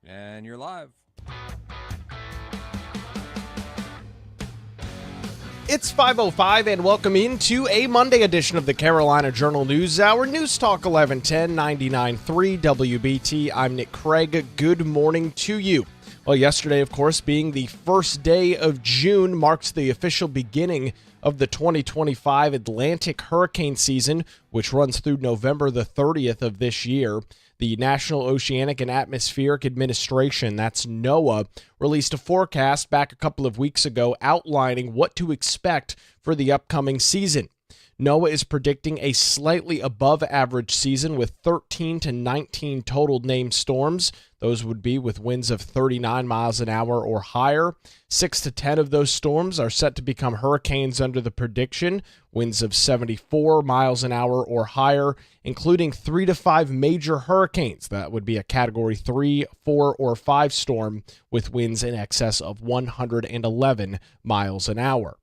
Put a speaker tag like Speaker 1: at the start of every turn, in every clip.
Speaker 1: And you're live.
Speaker 2: It's 5:05 and welcome into a Monday edition of the Carolina Journal News Hour. News Talk 1110 99.3 WBT. I'm Nick Craig. Good morning to you. Well, yesterday, of course, being the first day of June, marks the official beginning of the 2025 Atlantic hurricane season, which runs through November the 30th of this year. The National Oceanic and Atmospheric Administration, that's NOAA, released a forecast back a couple of weeks ago outlining what to expect for the upcoming season. NOAA is predicting a slightly above average season with 13 to 19 total named storms. Those would be with winds of 39 miles an hour or higher. 6 to 10 of those storms are set to become hurricanes under the prediction, winds of 74 miles an hour or higher, including 3 to 5 major hurricanes. That would be a Category 3, 4, or 5 storm with winds in excess of 111 miles an hour.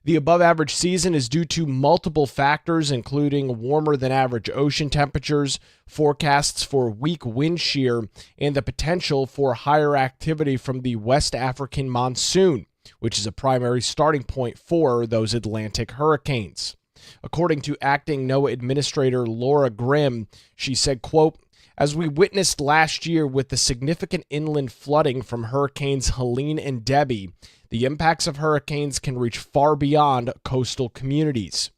Speaker 2: The above-average season is due to multiple factors, including warmer-than-average ocean temperatures, forecasts for weak wind shear, and the potential for higher activity from the West African monsoon, which is a primary starting point for those Atlantic hurricanes. According to acting NOAA Administrator Laura Grimm, she said, quote, "As we witnessed last year with the significant inland flooding from Hurricanes Helene and Debbie, the impacts of hurricanes can reach far beyond coastal communities.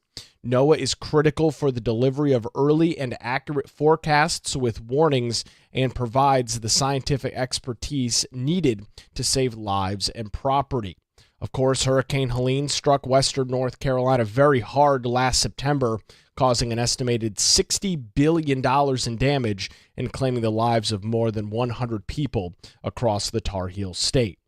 Speaker 2: NOAA is critical for the delivery of early and accurate forecasts with warnings and provides the scientific expertise needed to save lives and property." Of course, Hurricane Helene struck western North Carolina very hard last September, causing an estimated $60 billion in damage and claiming the lives of more than 100 people across the Tar Heel state.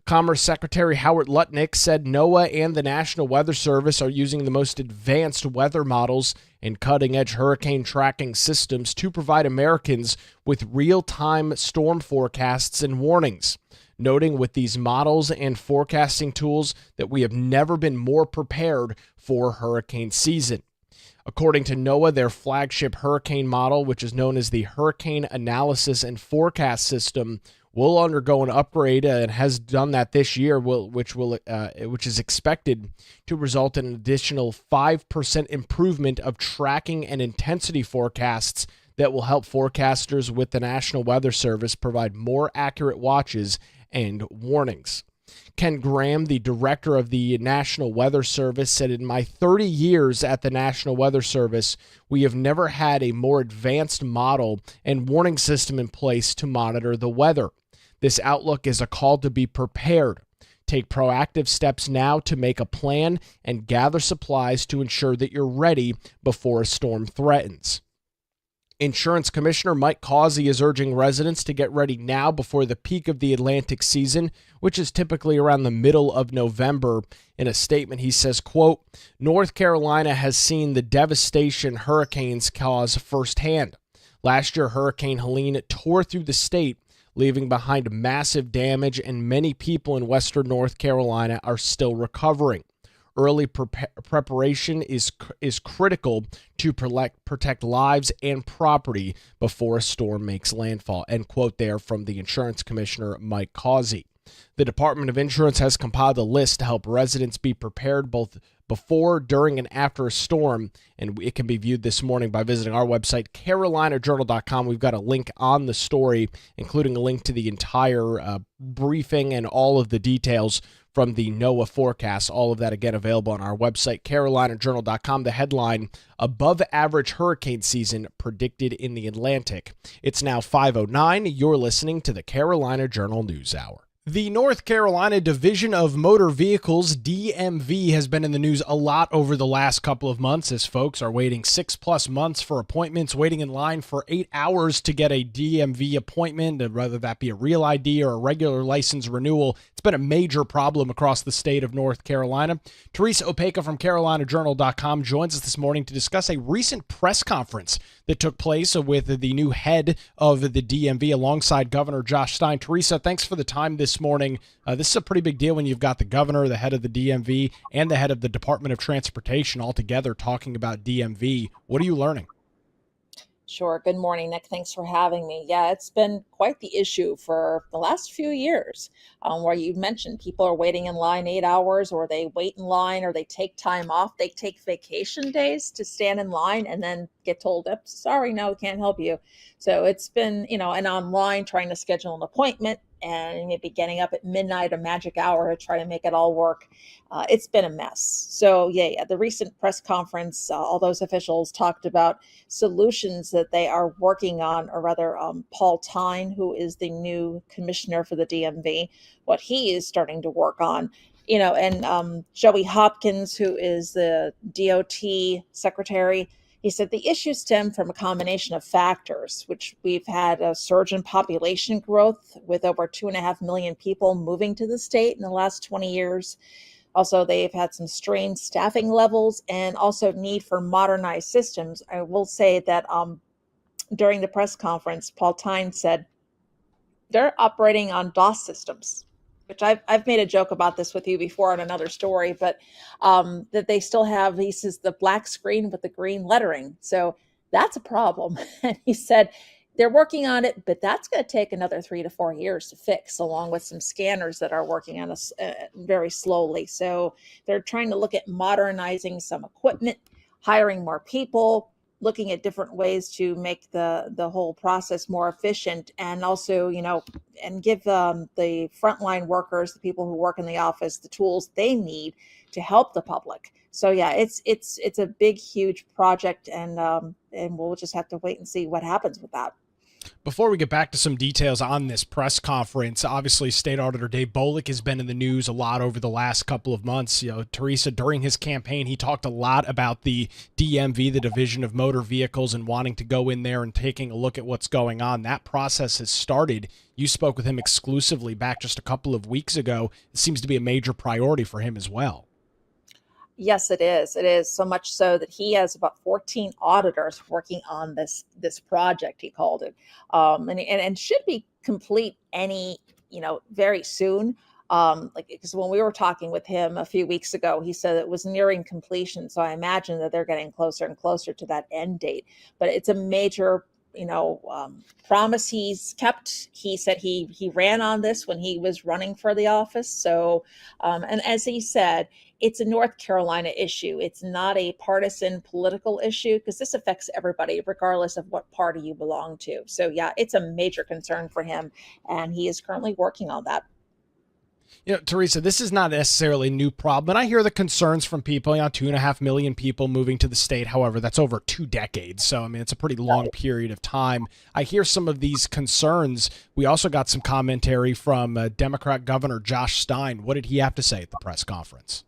Speaker 2: Commerce Secretary Howard Lutnick said NOAA and the National Weather Service are using the most advanced weather models and cutting-edge hurricane tracking systems to provide Americans with real-time storm forecasts and warnings, noting with these models and forecasting tools that we have never been more prepared for hurricane season. According to NOAA, their flagship hurricane model, which is known as the Hurricane Analysis and Forecast System, will undergo an upgrade and has done that this year, which is expected to result in an additional 5% improvement of tracking and intensity forecasts that will help forecasters with the National Weather Service provide more accurate watches and warnings. Ken Graham, the director of the National Weather Service, said, "In my 30 years at the National Weather Service, we have never had a more advanced model and warning system in place to monitor the weather. This outlook is a call to be prepared. Take proactive steps now to make a plan and gather supplies to ensure that you're ready before a storm threatens." Insurance Commissioner Mike Causey is urging residents to get ready now before the peak of the Atlantic season, which is typically around the middle of November. In a statement, he says, quote, "North Carolina has seen the devastation hurricanes cause firsthand. Last year, Hurricane Helene tore through the state, leaving behind massive damage, and many people in western North Carolina are still recovering. Early preparation is critical to protect lives and property before a storm makes landfall." End quote there from the Insurance Commissioner, Mike Causey. The Department of Insurance has compiled a list to help residents be prepared both before, during, and after a storm, and it can be viewed this morning by visiting our website, carolinajournal.com. We've got a link on the story, including a link to the entire briefing and all of the details from the NOAA forecast. All of that, again, available on our website, carolinajournal.com. The headline, "Above Average Hurricane Season Predicted in the Atlantic." It's now 5:09. You're listening to the Carolina Journal News Hour. The North Carolina Division of Motor Vehicles, DMV, has been in the news a lot over the last couple of months as folks are waiting 6+ months for appointments, waiting in line for 8 hours to get a DMV appointment, whether that be a real ID or a regular license renewal. It's been a major problem across the state of North Carolina. Teresa Opeka from CarolinaJournal.com joins us this morning to discuss a recent press conference that took place with the new head of the DMV alongside Governor Josh Stein. Teresa, thanks for the time this morning. This is a pretty big deal when you've got the governor, the head of the DMV, and the head of the Department of Transportation all together talking about DMV. What are you learning?
Speaker 1: Sure. Good morning, Nick. Thanks for having me. Yeah, it's been quite the issue for the last few years, where you mentioned people are waiting in line 8 hours, or they wait in line, or they take time off. They take vacation days to stand in line and then get told, "Oops, sorry, no, we can't help you." So it's been, and online trying to schedule an appointment and maybe getting up at midnight, a magic hour, to try to make it all work. It's been a mess. So, yeah, the recent press conference, all those officials talked about solutions that they are working on, or rather, Paul Tyne, who is the new commissioner for the DMV, what he is starting to work on. And Joey Hopkins, who is the DOT secretary, he said the issues stem from a combination of factors, which we've had a surge in population growth with over 2.5 million people moving to the state in the last 20 years. Also, they've had some strained staffing levels and also need for modernized systems. I will say that during the press conference, Paul Tyne said they're operating on DOS systems, which I've made a joke about this with you before on another story, but that they still have, he says, the black screen with the green lettering. So that's a problem. And he said they're working on it, but that's going to take another 3 to 4 years to fix, along with some scanners that are working on us very slowly. So they're trying to look at modernizing some equipment, hiring more people, looking at different ways to make the whole process more efficient, and also, and give the frontline workers, the people who work in the office, the tools they need to help the public. So yeah, it's a big, huge project, and we'll just have to wait and see what happens with that.
Speaker 2: Before we get back to some details on this press conference, obviously State Auditor Dave Bolick has been in the news a lot over the last couple of months. Teresa, during his campaign, he talked a lot about the DMV, the Division of Motor Vehicles, and wanting to go in there and taking a look at what's going on. That process has started. You spoke with him exclusively back just a couple of weeks ago. It seems to be a major priority for him as well.
Speaker 1: Yes, it is. It is so much so that he has about 14 auditors working on this project. He called it, and should be complete very soon. Like, because when we were talking with him a few weeks ago, he said it was nearing completion. So I imagine that they're getting closer and closer to that end date. But it's a major promise he's kept. He said he ran on this when he was running for the office. So, and as he said, it's a North Carolina issue. It's not a partisan political issue, because this affects everybody, regardless of what party you belong to. So yeah, it's a major concern for him, and he is currently working on that.
Speaker 2: Teresa, this is not necessarily a new problem. And I hear the concerns from people, 2.5 million people moving to the state. However, that's over 2 decades. So, I mean, it's a pretty long period of time. I hear some of these concerns. We also got some commentary from Democrat Governor Josh Stein. What did he have to say at the press conference?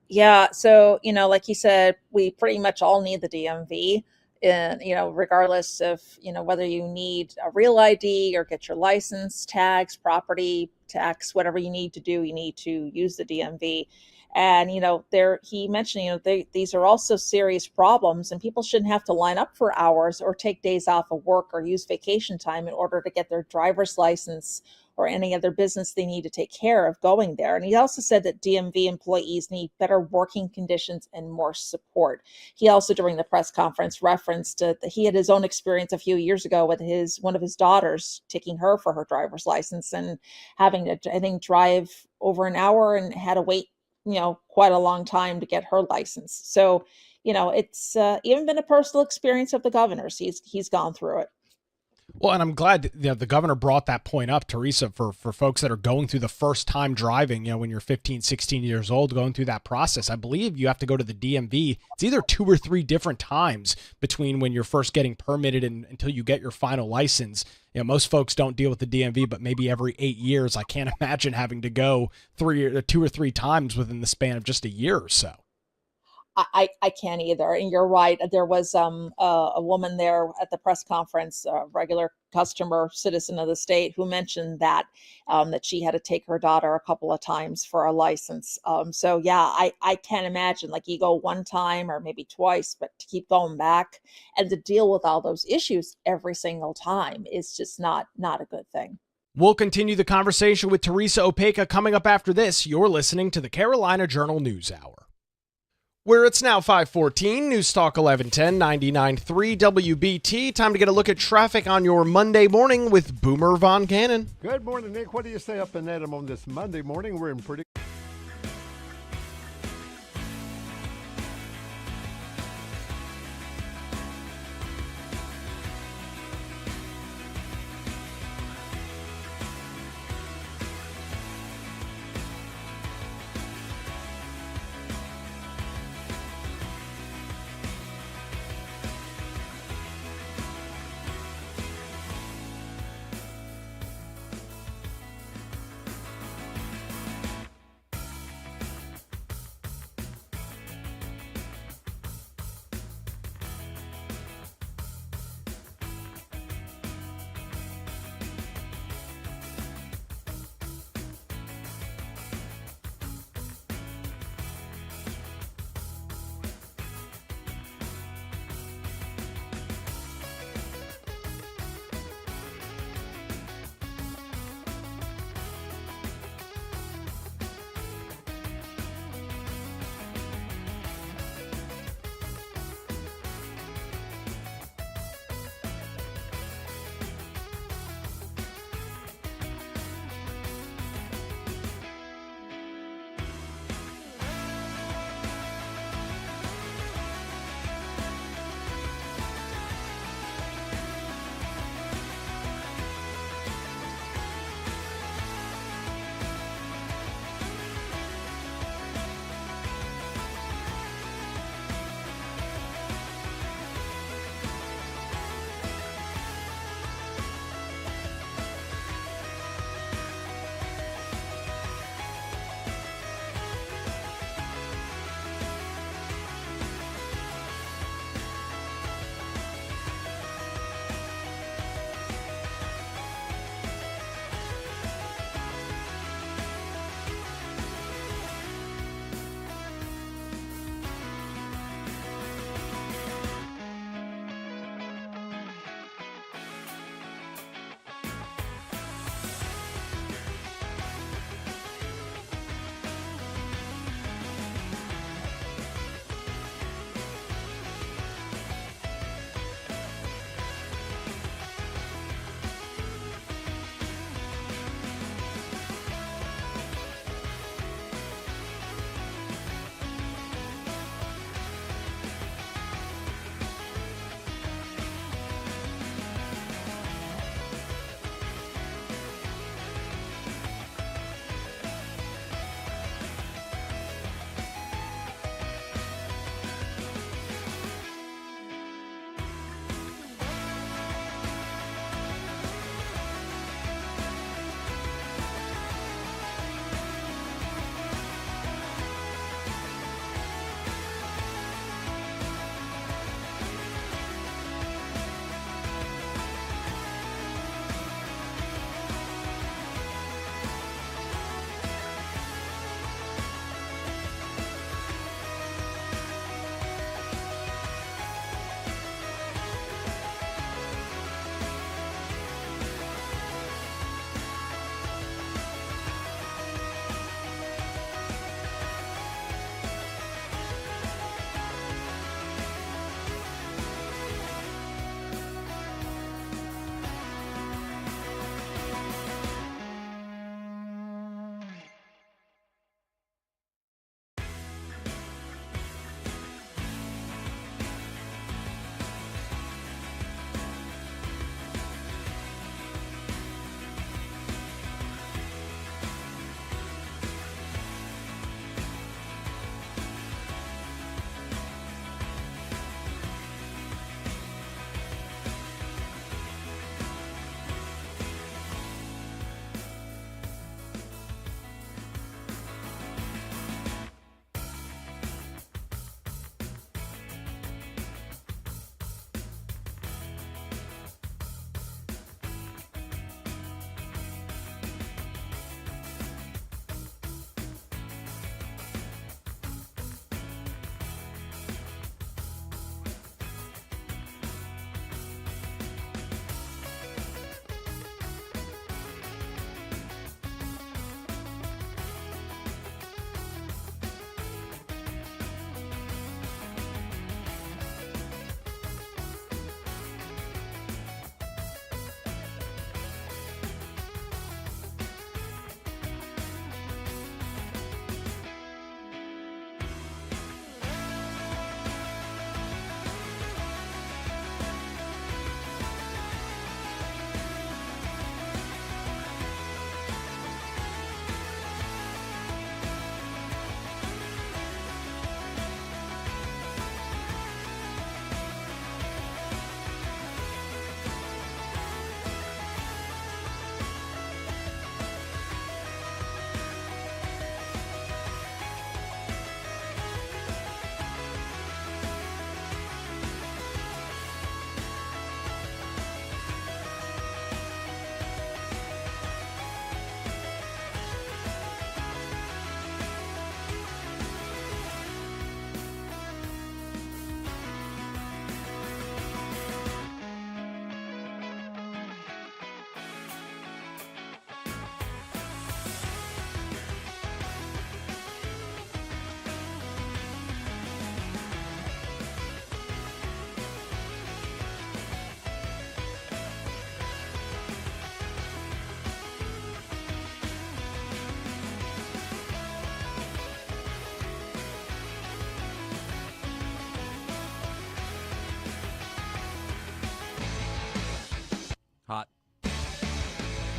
Speaker 1: Yeah, so like you said, we pretty much all need the DMV, and regardless of whether you need a real ID or get your license, tags, property tax, whatever you need to do, you need to use the DMV. And there he mentioned, these are also serious problems, and people shouldn't have to line up for hours or take days off of work or use vacation time in order to get their driver's license or any other business they need to take care of going there. And he also said that DMV employees need better working conditions and more support. He also, during the press conference, referenced that he had his own experience a few years ago with one of his daughters, taking her for her driver's license and having to, I think, drive over an hour, and had to wait, quite a long time to get her license. So, it's even been a personal experience of the governor's. He's gone through it.
Speaker 2: Well, and I'm glad the governor brought that point up, Teresa, for folks that are going through the first time driving, when you're 15, 16 years old, going through that process. I believe you have to go to the DMV. It's either 2 or 3 different times between when you're first getting permitted and until you get your final license. Most folks don't deal with the DMV, but maybe every 8 years. I can't imagine having to go 2 or 3 times within the span of just a year or so.
Speaker 1: I can't either. And you're right. There was a woman there at the press conference, a regular customer, citizen of the state, who mentioned that she had to take her daughter a couple of times for a license. So yeah, I can't imagine, like, you go one time or maybe twice, but to keep going back and to deal with all those issues every single time is just not a good thing.
Speaker 2: We'll continue the conversation with Teresa Opeka coming up after this. You're listening to the Carolina Journal News Hour. Where it's now 5:14, News Talk 1110 99.3 WBT. Time to get a look at traffic on your Monday morning with Boomer Von Cannon.
Speaker 3: Good morning, Nick. What do you say up in Adam on this Monday morning? We're in pretty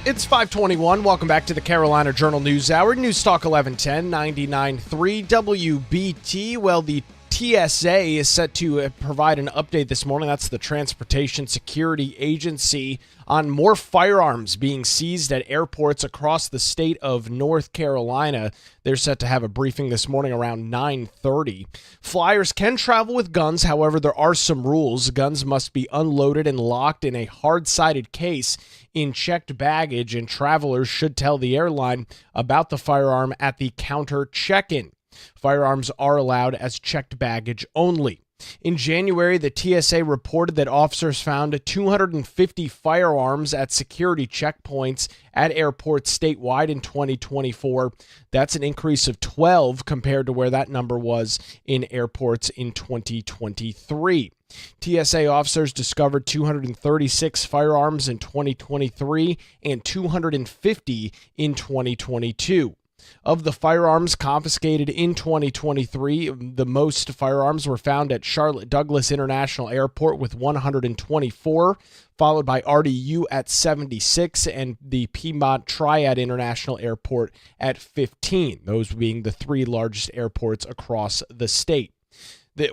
Speaker 2: It's 521. Welcome back to the Carolina Journal News Hour. News Talk 1110, 99.3 WBT. Well, the TSA is set to provide an update this morning. That's the Transportation Security Agency, on more firearms being seized at airports across the state of North Carolina. They're set to have a briefing this morning around 9:30. Flyers can travel with guns. However, there are some rules. Guns must be unloaded and locked in a hard-sided case in checked baggage, and travelers should tell the airline about the firearm at the counter check-in. Firearms are allowed as checked baggage only. In January, the TSA reported that officers found 250 firearms at security checkpoints at airports statewide in 2024. That's an increase of 12 compared to where that number was in airports in 2023. TSA officers discovered 236 firearms in 2023 and 250 in 2022. Of the firearms confiscated in 2023, the most firearms were found at Charlotte Douglas International Airport with 124, followed by RDU at 76 and the Piedmont Triad International Airport at 15, those being the three largest airports across the state.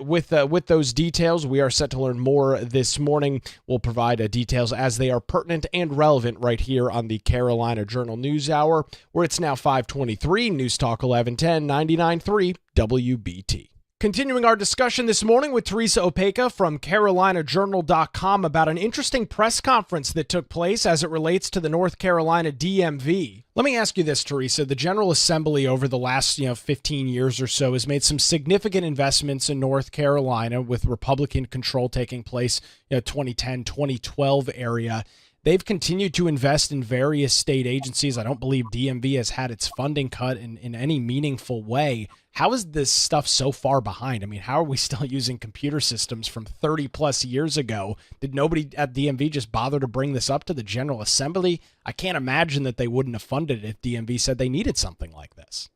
Speaker 2: With those details, we are set to learn more this morning. We'll provide details as they are pertinent and relevant right here on the Carolina Journal News Hour, where it's now 523, News Talk 1110, 99.3 WBT. Continuing our discussion this morning with Teresa Opeka from CarolinaJournal.com about an interesting press conference that took place as it relates to the North Carolina DMV. Let me ask you this, Teresa. The General Assembly over the last 15 years or so has made some significant investments in North Carolina, with Republican control taking place 2010, 2012 area. They've continued to invest in various state agencies. I don't believe DMV has had its funding cut in any meaningful way. How is this stuff so far behind? I mean, how are we still using computer systems from 30 plus years ago? Did nobody at DMV just bother to bring this up to the General Assembly? I can't imagine that they wouldn't have funded it if DMV said they needed something like this.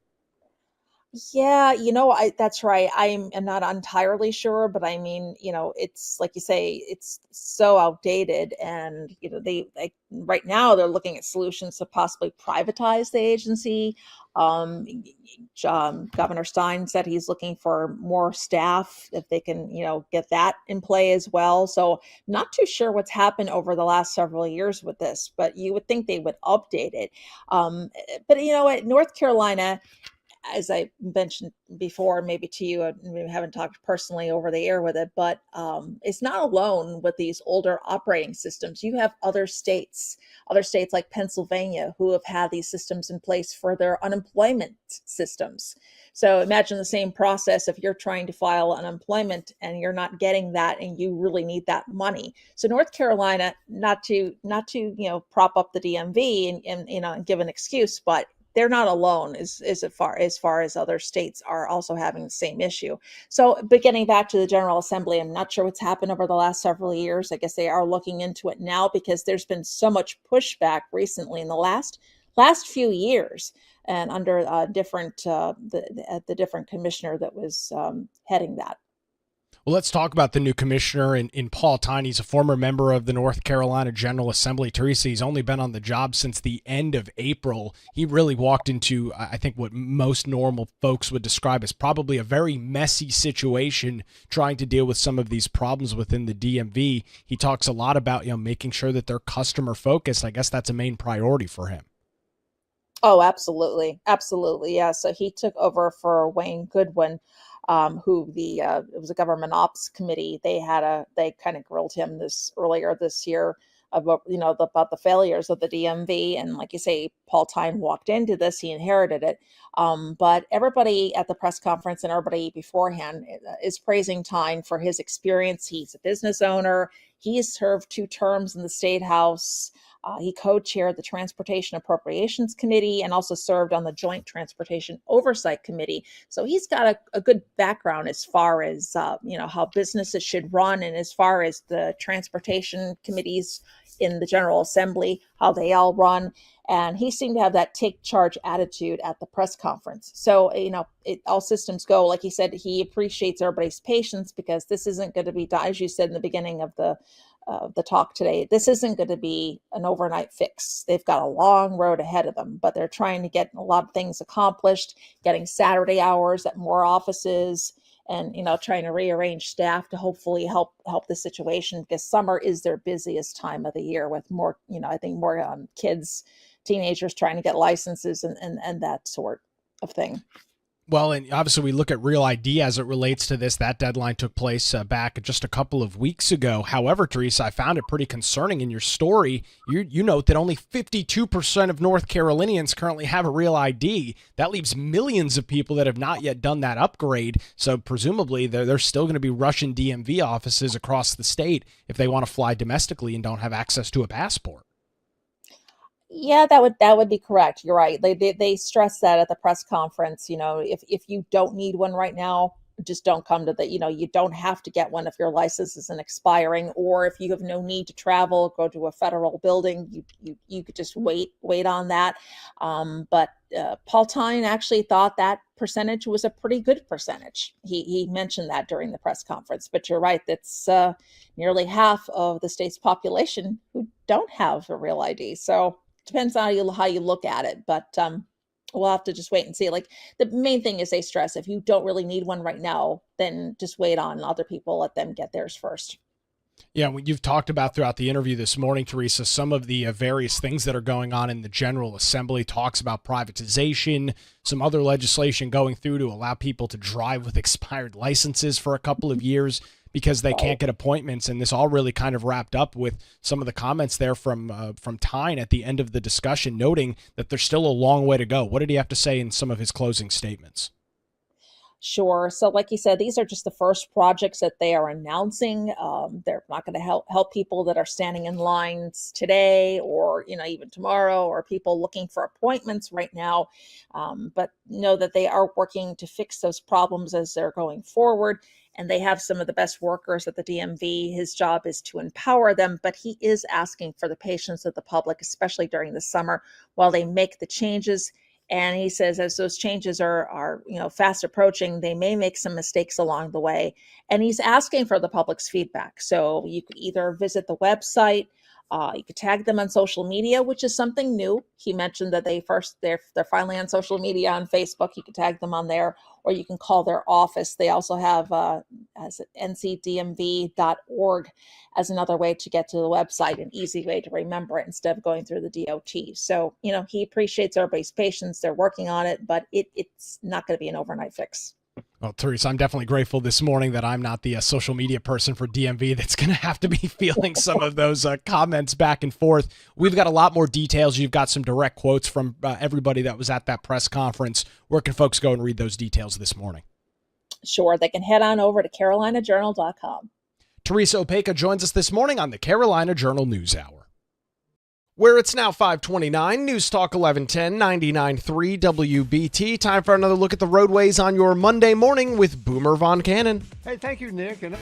Speaker 1: Yeah, that's right. I'm not entirely sure, but I mean, it's like you say, it's so outdated, and right now they're looking at solutions to possibly privatize the agency. Governor Stein said he's looking for more staff if they can, get that in play as well. So not too sure what's happened over the last several years with this, but you would think they would update it. But at North Carolina, as I mentioned before, maybe to you, we haven't talked personally over the air with it, but it's not alone with these older operating systems. You have other states like Pennsylvania, who have had these systems in place for their unemployment systems. So imagine the same process if you're trying to file unemployment and you're not getting that and you really need that money. So North Carolina, not to prop up the DMV and give an excuse, but they're not alone as far as other states are also having the same issue. So, but getting back to the General Assembly, I'm not sure what's happened over the last several years. I guess they are looking into it now because there's been so much pushback recently in the last few years, and under the different commissioner that was heading that.
Speaker 2: Well, let's talk about the new commissioner in Paul Tyne. He's a former member of the North Carolina General Assembly. Teresa, he's only been on the job since the end of April. He really walked into, I think, what most normal folks would describe as probably a very messy situation trying to deal with some of these problems within the DMV. He talks a lot about making sure that they're customer focused. I guess that's a main priority for him.
Speaker 1: Oh, absolutely. Absolutely. Yeah. So he took over for Wayne Goodwin, who it was a government ops committee. They kind of grilled him earlier this year about, about the failures of the DMV. And like you say, Paul Tyne walked into this, he inherited it. But everybody at the press conference and everybody beforehand is praising Tyne for his experience. He's a business owner. He has served 2 terms in the State House. He co-chaired the Transportation Appropriations Committee and also served on the Joint Transportation Oversight Committee. So he's got a good background as far as, how businesses should run, and as far as the transportation committees in the General Assembly, how they all run. And he seemed to have that take charge attitude at the press conference. So, all systems go. Like he said, he appreciates everybody's patience because this isn't going to be done, as you said in the beginning of the the talk today, this isn't going to be an overnight fix. They've got a long road ahead of them, but they're trying to get a lot of things accomplished, getting Saturday hours at more offices, and trying to rearrange staff to hopefully help the situation, because summer is their busiest time of the year, with more I think more kids, teenagers trying to get licenses and that sort of thing.
Speaker 2: Well, and obviously we look at Real ID as it relates to this. That deadline took place back just a couple of weeks ago. However, Teresa, I found it pretty concerning in your story. You note that only 52% of North Carolinians currently have a Real ID. That leaves millions of people that have not yet done that upgrade. So presumably they're still going to be rushing DMV offices across the state if they want to fly domestically and don't have access to a passport.
Speaker 1: Yeah, that would be correct. You're right. They stress that at the press conference. If you don't need one right now, just don't come to you don't have to get one if your license isn't expiring, or if you have no need to travel, go to a federal building. You could just wait on that. But Paul Tyne actually thought that percentage was a pretty good percentage. He mentioned that during the press conference. But you're right. That's nearly half of the state's population who don't have a Real ID. So depends on how you look at it, but we'll have to just wait and see. Like, the main thing is they stress, if you don't really need one right now, then just wait on other people, let them get theirs first.
Speaker 2: Yeah, you've talked about throughout the interview this morning, Teresa, some of the various things that are going on in the General Assembly. Talks about privatization, some other legislation going through to allow people to drive with expired licenses for a couple of years because they can't get appointments. And this all really kind of wrapped up with some of the comments there from Tyne at the end of the discussion, noting that there's still a long way to go. What did he have to say in some of his closing statements?
Speaker 1: Sure. So like you said, these are just the first projects that they are announcing. They're not going to help people that are standing in lines today, or even tomorrow, or people looking for appointments right now. But know that they are working to fix those problems as they're going forward. And they have some of the best workers at the DMV. His job is to empower them, but he is asking for the patience of the public, especially during the summer, while they make the changes. And he says, as those changes are fast approaching, they may make some mistakes along the way. And he's asking for the public's feedback. So you could either visit the website, you could tag them on social media, which is something new. He mentioned that they're finally on social media on Facebook. You can tag them on there, or you can call their office. They also have as ncdmv.org as another way to get to the website, an easy way to remember it instead of going through the DOT. So, he appreciates everybody's patience. They're working on it, but it's not going to be an overnight fix.
Speaker 2: Well, Teresa, I'm definitely grateful this morning that I'm not the social media person for DMV that's going to have to be feeling some of those comments back and forth. We've got a lot more details. You've got some direct quotes from everybody that was at that press conference. Where can folks go and read those details this morning?
Speaker 1: Sure. They can head on over to carolinajournal.com.
Speaker 2: Teresa Opeka joins us this morning on the Carolina Journal News Hour, where it's now 5:29, News Talk 1110, 99.3 WBT. Time for another look at the roadways on your Monday morning with Boomer Von Cannon.
Speaker 3: Hey, thank you, Nick. And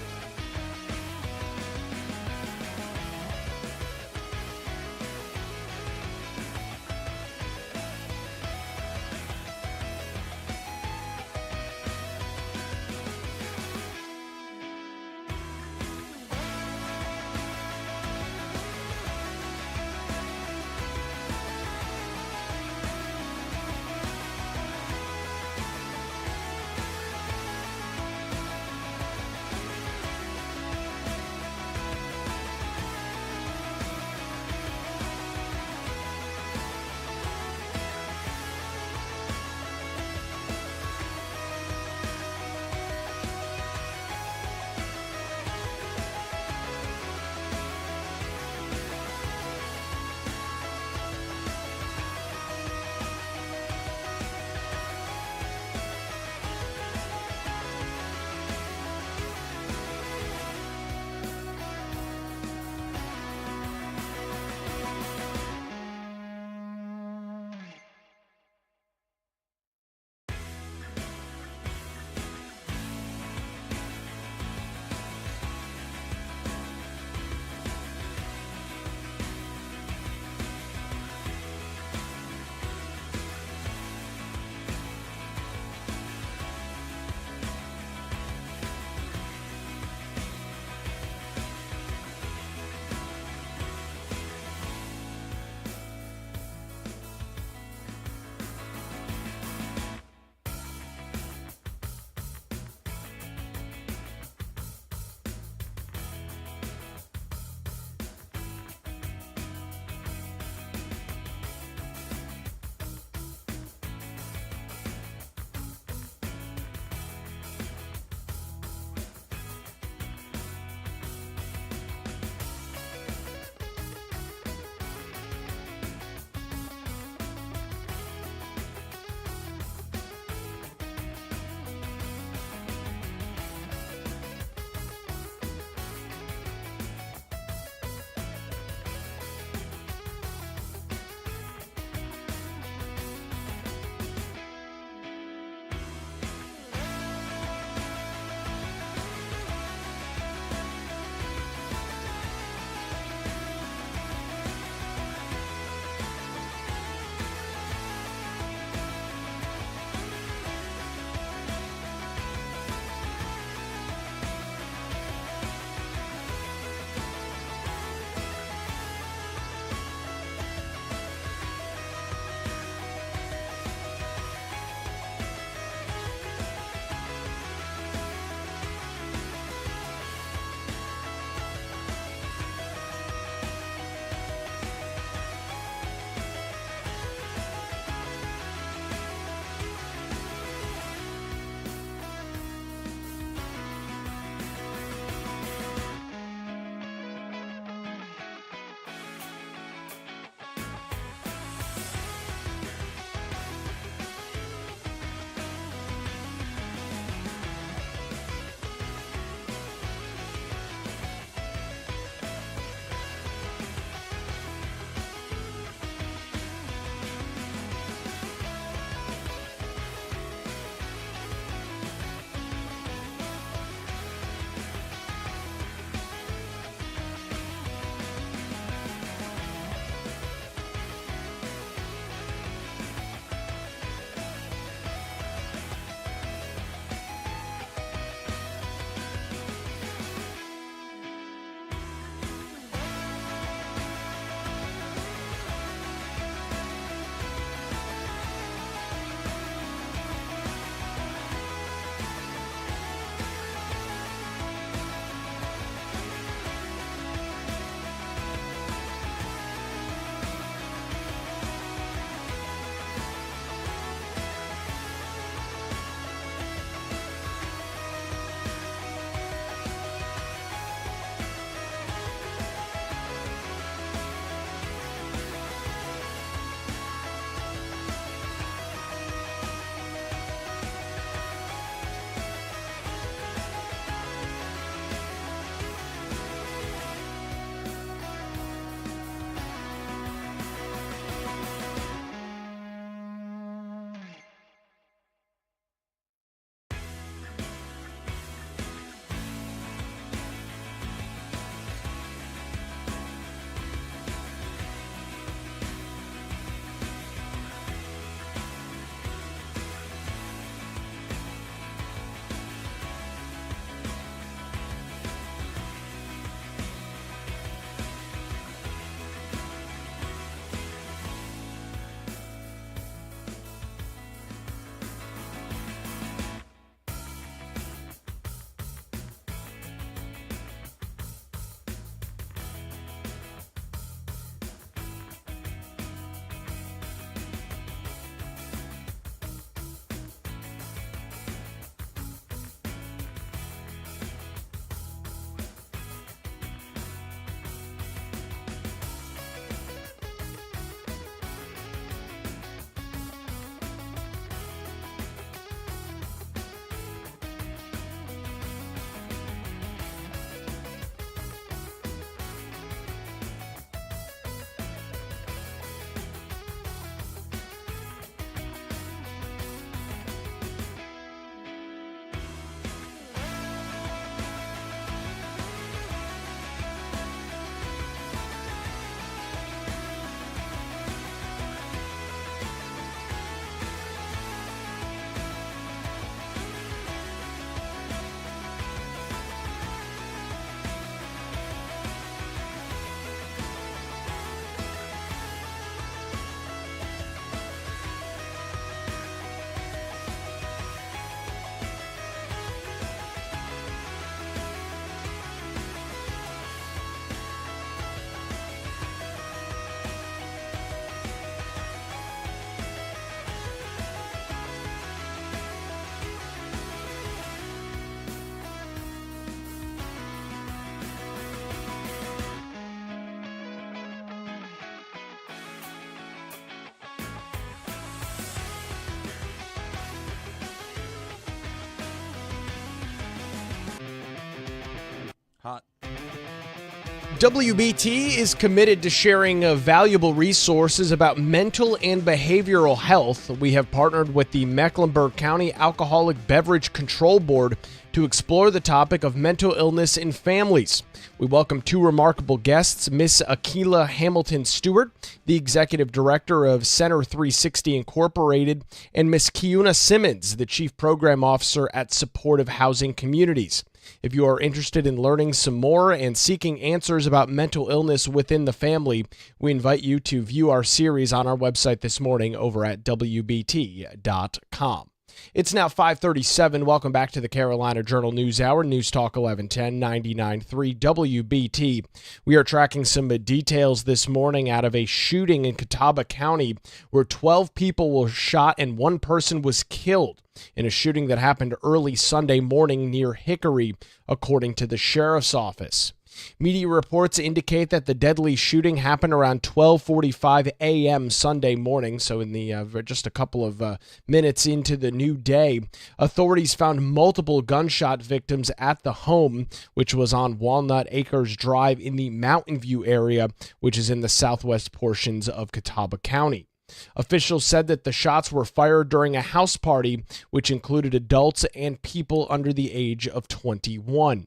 Speaker 2: WBT is committed to sharing valuable resources about mental and behavioral health. We have partnered with the Mecklenburg County Alcoholic Beverage Control Board to explore the topic of mental illness in families. We welcome two remarkable guests, Miss Akila Hamilton Stewart, the Executive Director of Center 360 Incorporated, and Miss Kiuna Simmons, the Chief Program Officer at Supportive Housing Communities. If you are interested in learning some more and seeking answers about mental illness within the family, we invite you to view our series on our website this morning over at WBT.com. It's now 5:37. Welcome back to the Carolina Journal News Hour, News Talk 1110 99.3 WBT. We are tracking some details this morning out of a shooting in Catawba County where 12 people were shot and one person was killed in a shooting that happened early Sunday morning near Hickory, according to the sheriff's office. Media reports indicate that the deadly shooting happened around 12:45 a.m. Sunday morning, so in the just a couple of minutes into the new day. Authorities found multiple gunshot victims at the home, which was on Walnut Acres Drive in the Mountain View area, which is in the southwest portions of Catawba County. Officials said that the shots were fired during a house party, which included adults and people under the age of 21.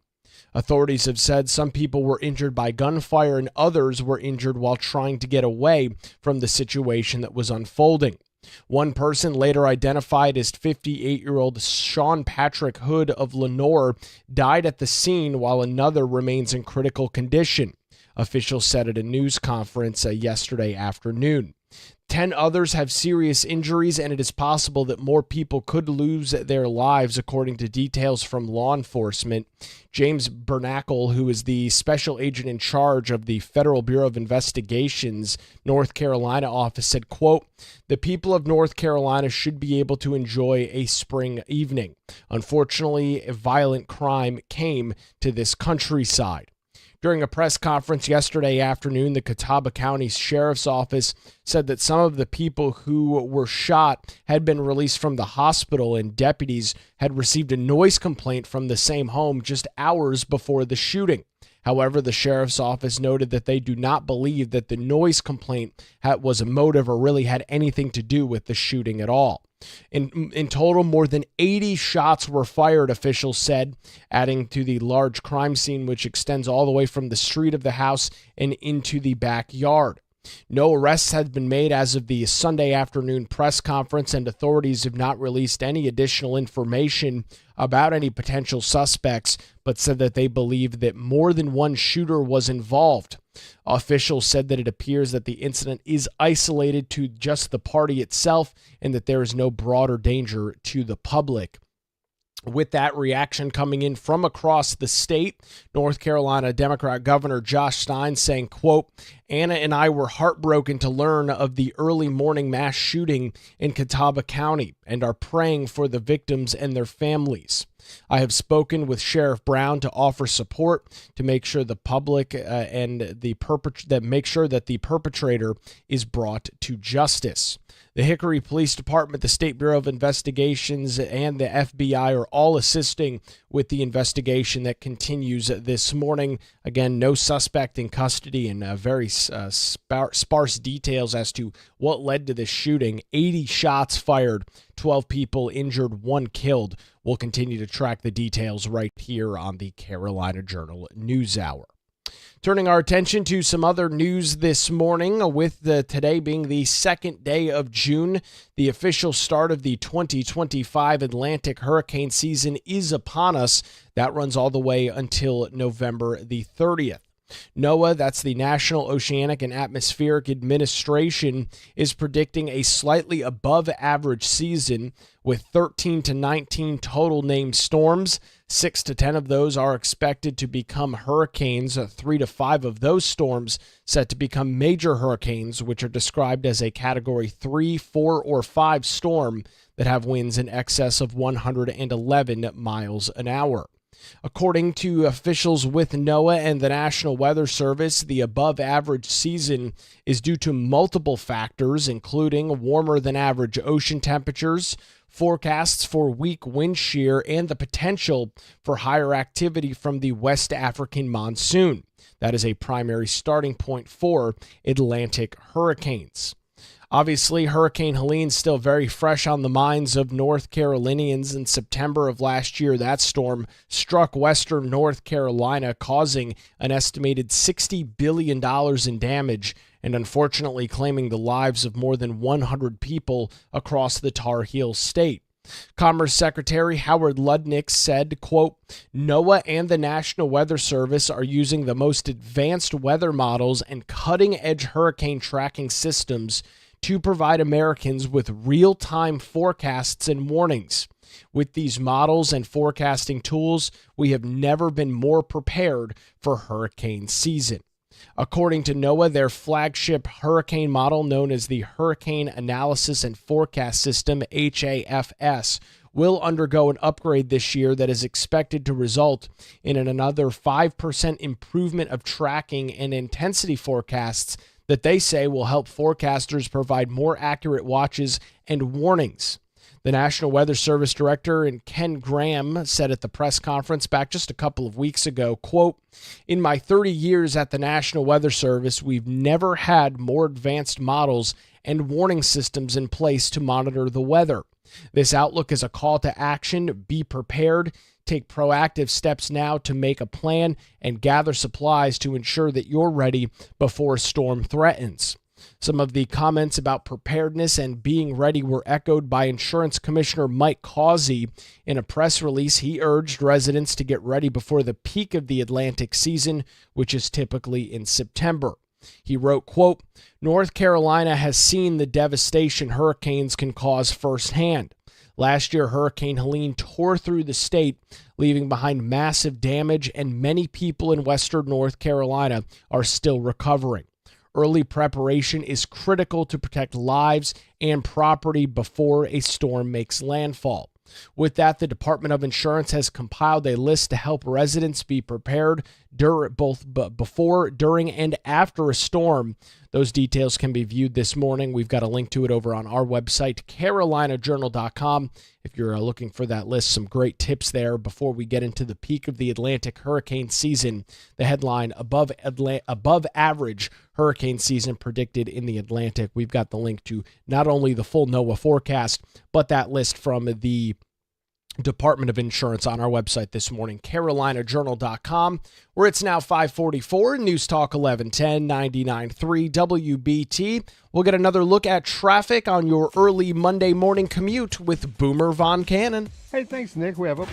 Speaker 2: Authorities have said some people were injured by gunfire and others were injured while trying to get away from the situation that was unfolding. One person, later identified as 58-year-old Sean Patrick Hood of Lenore, died at the scene while another remains in critical condition, officials said at a news conference yesterday afternoon. 10 others have serious injuries, and it is possible that more people could lose their lives, according to details from law enforcement. James Bernacle, who is the special agent in charge of the Federal Bureau of Investigation's North Carolina office, said, quote, "The people of North Carolina should be able to enjoy a spring evening. Unfortunately, a violent crime came to this countryside." During a press conference yesterday afternoon, the Catawba County Sheriff's Office said that some of the people who were shot had been released from the hospital, and deputies had received a noise complaint from the same home just hours before the shooting. However, the Sheriff's Office noted that they do not believe that the noise complaint was a motive or really had anything to do with the shooting at all. In total, more than 80 shots were fired, officials said, adding to the large crime scene, which extends all the way from the street of the house and into the backyard. No arrests have been made as of the Sunday afternoon press conference, and authorities have not released any additional information about any potential suspects, but said that they believe that more than one shooter was involved. Officials said that it appears that the incident is isolated to just the party itself and that there is no broader danger to the public. With that reaction coming in from across the state, North Carolina Democrat Governor Josh Stein saying, quote, "Anna and I were heartbroken to learn of the early morning mass shooting in Catawba County and are praying for the victims and their families. I have spoken with Sheriff Brown to offer support to make sure the public make sure that the perpetrator is brought to justice." The Hickory Police Department, the State Bureau of Investigations, and the FBI are all assisting with the investigation that continues this morning. Again, no suspect in custody, and very sparse details as to what led to this shooting. 80 shots fired, 12 people injured, 1 killed. We'll continue to track the details right here on the Carolina Journal News Hour. Turning our attention to some other news this morning, with today being the second day of June, the official start of the 2025 Atlantic hurricane season is upon us. That runs all the way until November the 30th. NOAA, that's the National Oceanic and Atmospheric Administration, is predicting a slightly above average season with 13 to 19 total named storms. 6 to 10 of those are expected to become hurricanes. 3 to 5 of those storms set to become major hurricanes, which are described as a Category 3, 4, or 5 storm that have winds in excess of 111 miles an hour. According to officials with NOAA and the National Weather Service, the above-average season is due to multiple factors, including warmer than average ocean temperatures, forecasts for weak wind shear, and the potential for higher activity from the West African monsoon. That is a primary starting point for Atlantic hurricanes. Obviously, Hurricane Helene still very fresh on the minds of North Carolinians. In September of last year, that storm struck western North Carolina, causing an estimated $60 billion in damage and unfortunately claiming the lives of more than 100 people across the Tar Heel state. Commerce Secretary Howard Lutnick said, quote, NOAA and the National Weather Service are using the most advanced weather models and cutting-edge hurricane tracking systems to provide Americans with real-time forecasts and warnings. With these models and forecasting tools, we have never been more prepared for hurricane season. According to NOAA, their flagship hurricane model, known as the Hurricane Analysis and Forecast System, HAFS, will undergo an upgrade this year that is expected to result in another 5% improvement of tracking and intensity forecasts that they say will help forecasters provide more accurate watches and warnings. The National Weather Service Director Ken Graham said at the press conference back just a couple of weeks ago, quote, in my 30 years at the National Weather Service, we've never had more advanced models and warning systems in place to monitor the weather. This outlook is a call to action. Be prepared. Take proactive steps now to make a plan and gather supplies to ensure that you're ready before a storm threatens. Some of the comments about preparedness and being ready were echoed by Insurance Commissioner Mike Causey. In a press release, he urged residents to get ready before the peak of the Atlantic season, which is typically in September. He wrote, quote, North Carolina has seen the devastation hurricanes can cause firsthand. Last year, Hurricane Helene tore through the state, leaving behind massive damage, and many people in western North Carolina are still recovering. Early preparation is critical to protect lives and property before a storm makes landfall. With that, the Department of Insurance has compiled a list to help residents be prepared both before, during, and after a storm. Those details can be viewed this morning. We've got a link to it over on our website, carolinajournal.com. If you're looking for that list, some great tips there before we get into the peak of the Atlantic hurricane season. The headline, above average hurricane season predicted in the Atlantic. We've got the link to not only the full NOAA forecast, but that list from the Department of Insurance on our website this morning, carolinajournal.com, where it's now 5:44, News Talk 1110, 99.3 WBT. We'll get another look at traffic on your early Monday morning commute with Boomer Von Cannon.
Speaker 3: Hey, thanks, Nick. We have a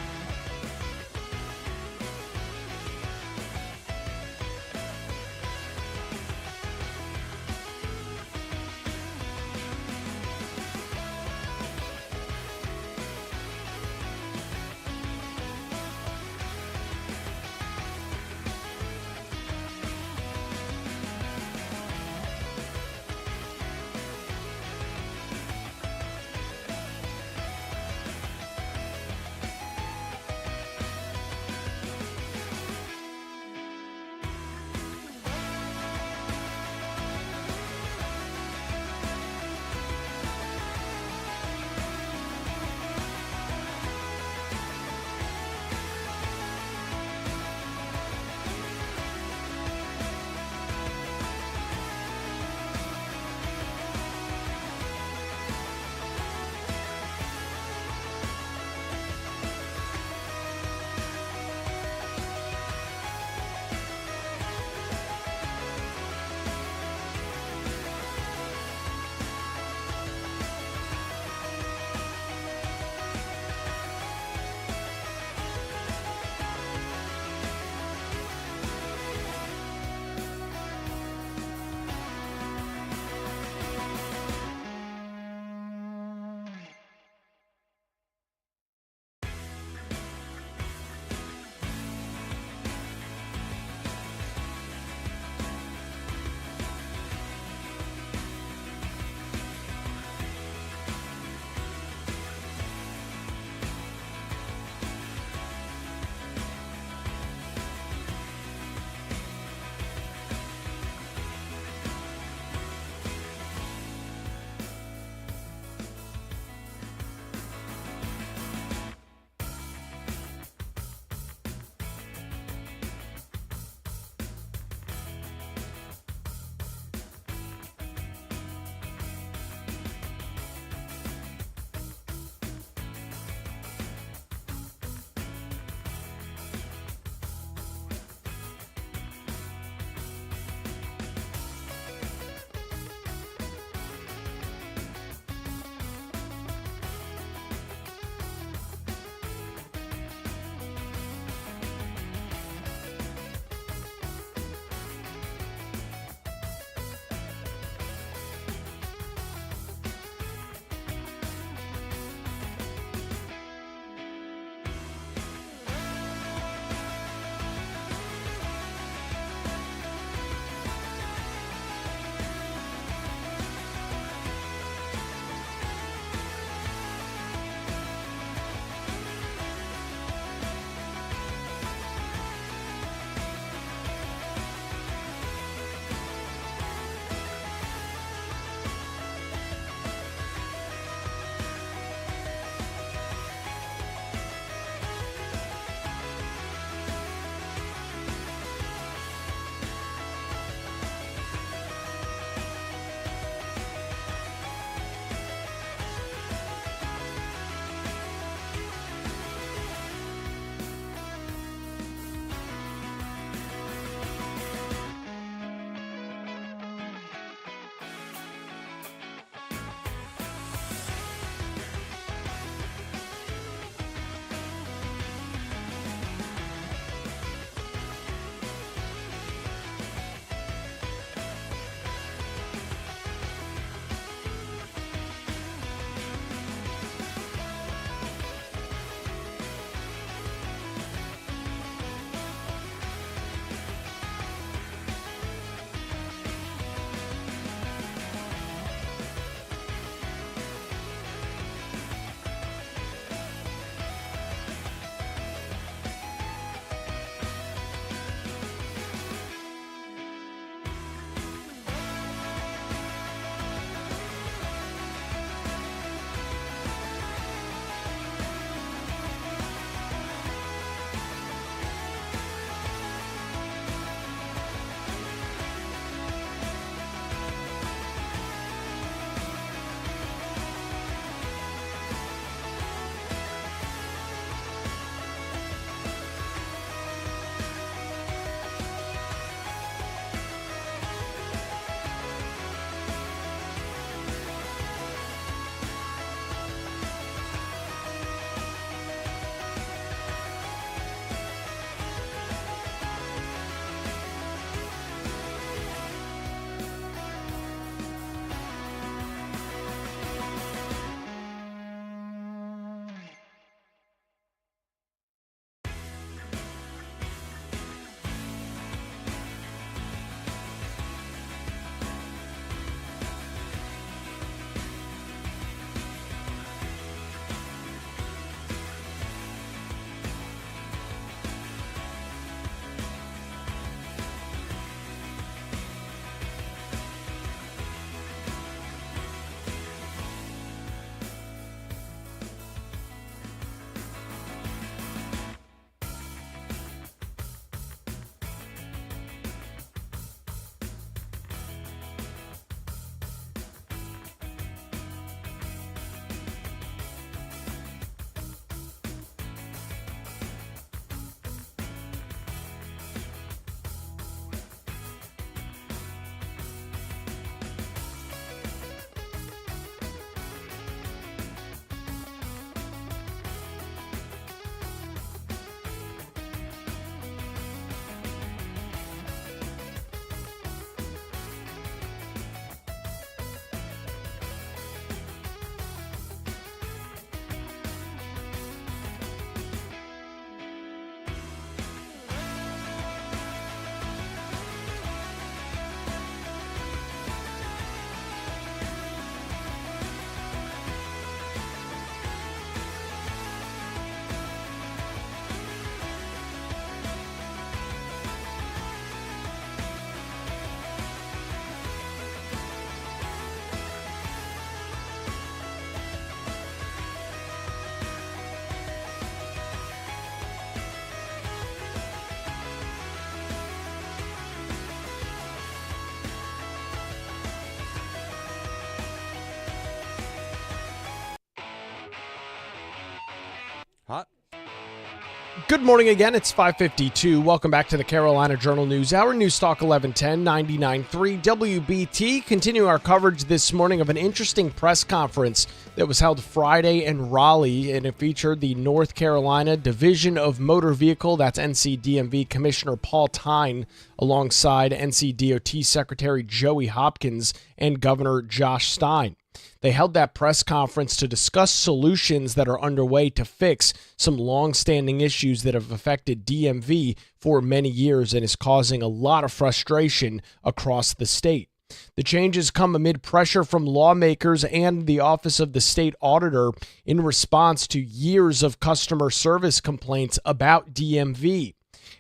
Speaker 2: Good morning again. It's 5:52. Welcome back to the Carolina Journal News Hour. News Talk 1110 99.3 WBT. Continue our coverage this morning of an interesting press conference that was held Friday in Raleigh, and it featured the North Carolina Division of Motor Vehicle, that's NCDMV Commissioner Paul Tyne, alongside NCDOT Secretary Joey Hopkins and Governor Josh Stein. They held that press conference to discuss solutions that are underway to fix some long-standing issues that have affected DMV for many years and is causing a lot of frustration across the state. The changes come amid pressure from lawmakers and the Office of the State Auditor in response to years of customer service complaints about DMV.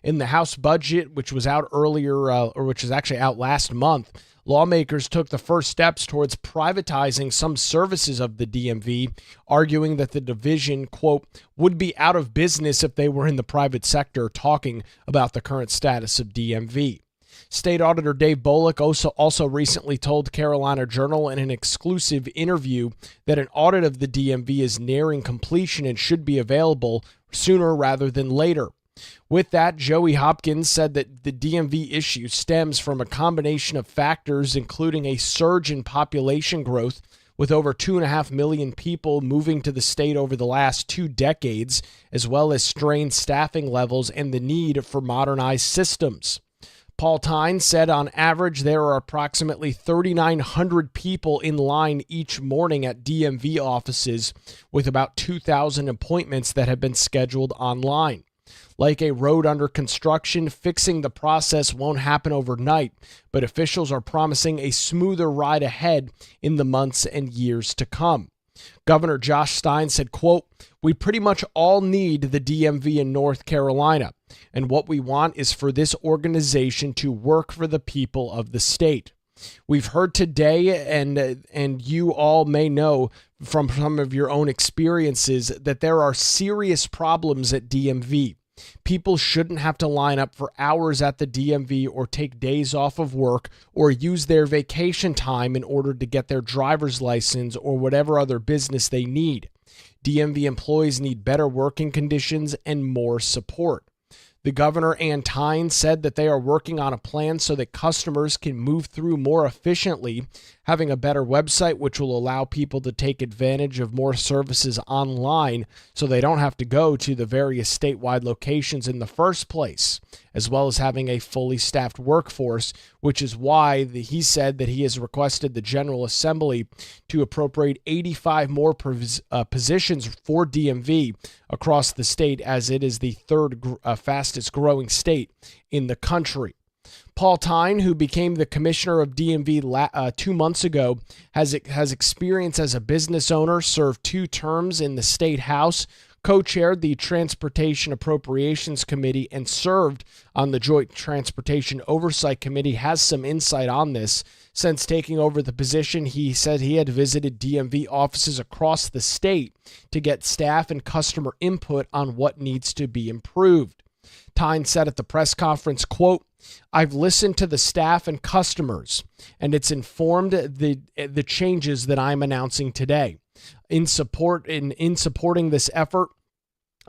Speaker 2: In the House budget, which was out which was actually out last month, lawmakers took the first steps towards privatizing some services of the DMV, arguing that the division, quote, would be out of business if they were in the private sector, talking about the current status of DMV. State Auditor Dave Bullock also recently told Carolina Journal in an exclusive interview that an audit of the DMV is nearing completion and should be available sooner rather than later. With that, Joey Hopkins said that the DMV issue stems from a combination of factors, including a surge in population growth, with over 2.5 million people moving to the state over the last 2 decades, as well as strained staffing levels and the need for modernized systems. Paul Tyne said on average there are approximately 3,900 people in line each morning at DMV offices, with about 2,000 appointments that have been scheduled online. Like a road under construction, fixing the process won't happen overnight, but officials are promising a smoother ride ahead in the months and years to come. Governor Josh Stein said, quote, we pretty much all need the DMV in North Carolina, and what we want is for this organization to work for the people of the state. We've heard today, and you all may know from some of your own experiences, that there are serious problems at DMV. People shouldn't have to line up for hours at the DMV or take days off of work or use their vacation time in order to get their driver's license or whatever other business they need. DMV employees need better working conditions and more support. The governor and Tyne said that they are working on a plan so that customers can move through more efficiently, having a better website which will allow people to take advantage of more services online so they don't have to go to the various statewide locations in the first place, as well as having a fully staffed workforce, which is why he said that he has requested the General Assembly to appropriate 85 more positions for DMV across the state, as it is the third fastest growing state in the country. Paul Tyne, who became the commissioner of DMV 2 months ago, has experience as a business owner, served 2 terms in the state house, co-chaired the Transportation Appropriations Committee, and served on the Joint Transportation Oversight Committee, has some insight on this. Since taking over the position, he said he had visited DMV offices across the state to get staff and customer input on what needs to be improved. Tyne said at the press conference, quote, I've listened to the staff and customers, and it's informed the changes that I'm announcing today. In supporting this effort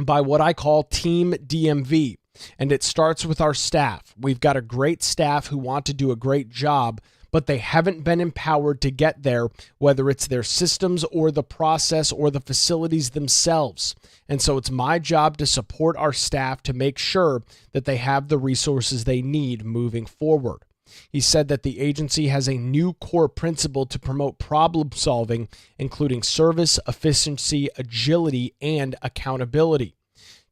Speaker 2: by what I call Team DMV, and it starts with our staff. We've got a great staff who want to do a great job, but they haven't been empowered to get there, whether it's their systems or the process or the facilities themselves. And so it's my job to support our staff to make sure that they have the resources they need moving forward. He said that the agency has a new core principle to promote problem solving, including service, efficiency, agility, and accountability.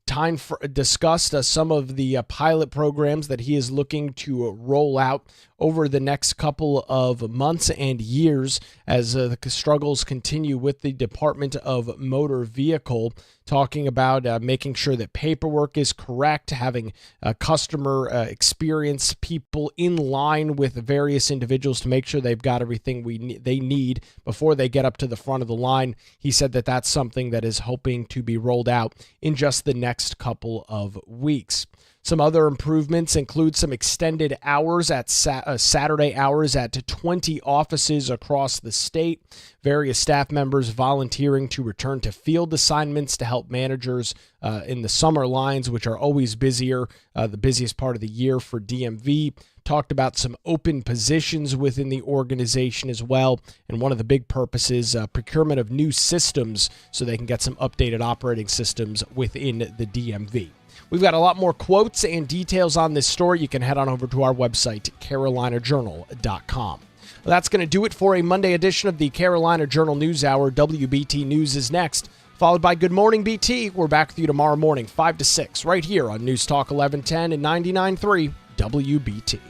Speaker 2: Tyne discussed some of the pilot programs that he is looking to roll out over the next couple of months and years as the struggles continue with the Department of Motor Vehicle, talking about making sure that paperwork is correct, having customer experience people in line with various individuals to make sure they've got everything they need before they get up to the front of the line. He said that that's something that is hoping to be rolled out in just the next couple of weeks. Some other improvements include some extended hours at Saturday hours at 20 offices across the state. Various staff members volunteering to return to field assignments to help managers in the summer lines, which are always busier, the busiest part of the year for DMV. Talked about some open positions within the organization as well. And one of the big purposes, procurement of new systems so they can get some updated operating systems within the DMV. We've got a lot more quotes and details on this story. You can head on over to our website, carolinajournal.com. Well, that's going to do it for a Monday edition of the Carolina Journal News Hour. WBT News is next, followed by Good Morning BT. We're back with you tomorrow morning, 5 to 6, right here on News Talk 1110 and 99.3 WBT.